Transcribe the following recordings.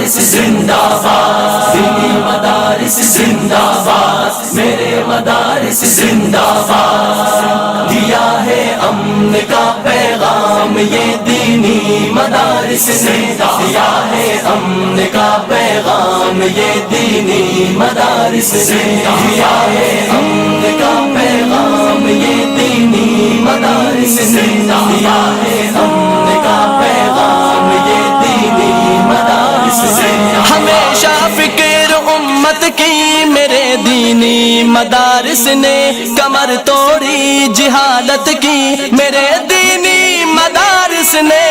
مدارس زندہ باد، دینی مدارس زندہ باد، میرے مدارس زندہ باد، دیا ہے امن کا پیغام یہ دینی مدارس نے، دیا ہے امن کا پیغام یہ دینی مدارس نے، دیا ہے امن کا پیغام یہ دینی مدارس نے، دیا ہے امن کا پیغام یہ دینی مدارس نے۔ ہمیشہ فکر امت کی میرے دینی مدارس نے، کمر توڑی جہالت کی میرے دینی مدارس نے،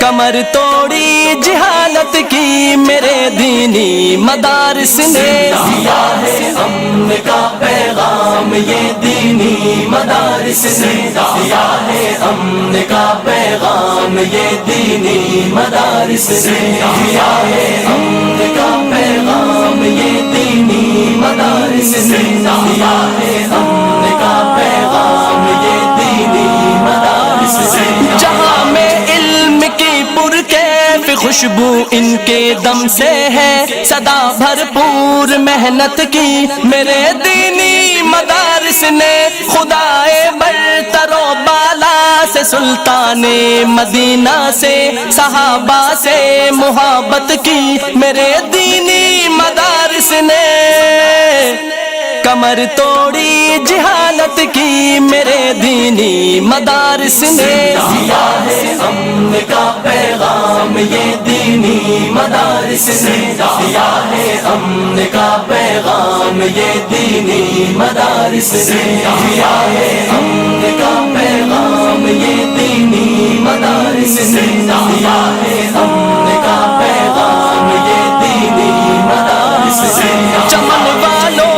کمر توڑی جہالت کی میرے دینی مدارس نے، دیا ہے امن کا پیغام یہ دینی مدارس نے، دیا ہے امن کا پیغام یہ دینی مدارس نے، دیا ہے امن کا پیغام یہ دینی مدارس نے، دیا ہے امن کا پیغام یہ دینی مدارس نے۔ جہاں میں علم کی پرکیف خوشبو ان کے دم سے ہے، صدا بھرپور محنت کی میرے دینی مدارس نے، خدائے برتر و بالا سے سلطان مدینہ سے صحابہ سے محبت کی میرے دینی مدارس نے، کمر توڑی جہالت کی میرے دینی مدارس نے، دیا ہے امن کا پیغام یہ دینی مدارس نے، دیا ہے امن کا پیغام یہ دینی مدارس نے، دیا ہے امن کا پیغام یہ دینی مدارس نے، دیا ہے امن کا پیغام یہ دینی مدارس نے۔ چمن والوں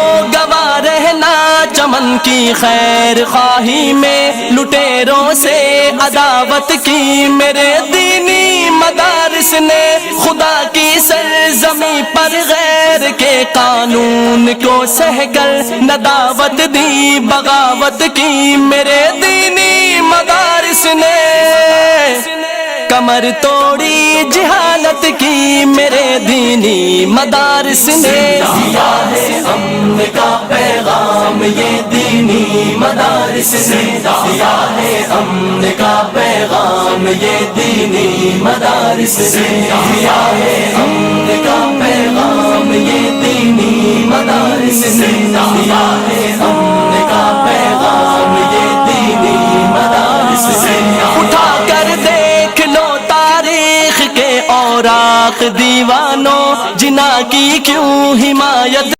چمن کی خیر خواہی میں لٹیروں سے عداوت کی میرے دینی مدارس نے، خدا کی سرزمین پر غیر کے قانون کو سہ کر نداوت دی بغاوت کی میرے دینی مدارس نے، کمر توڑی جہالت کی میرے دینی مدارس نے، دیا ہے امن کا پیغام یہ دینی مدارس نے، دیا ہے امن کا پیغام یہ دینی مدارس نے، دیا ہے امن کا پیغام یہ دینی مدارس نے، دیا ہے امن کا پیغام یہ دینی مدارس نے۔ اٹھا کر دیکھ لو تاریخ کے اوراق دیوانوں، جنہاں کی کیوں حمایت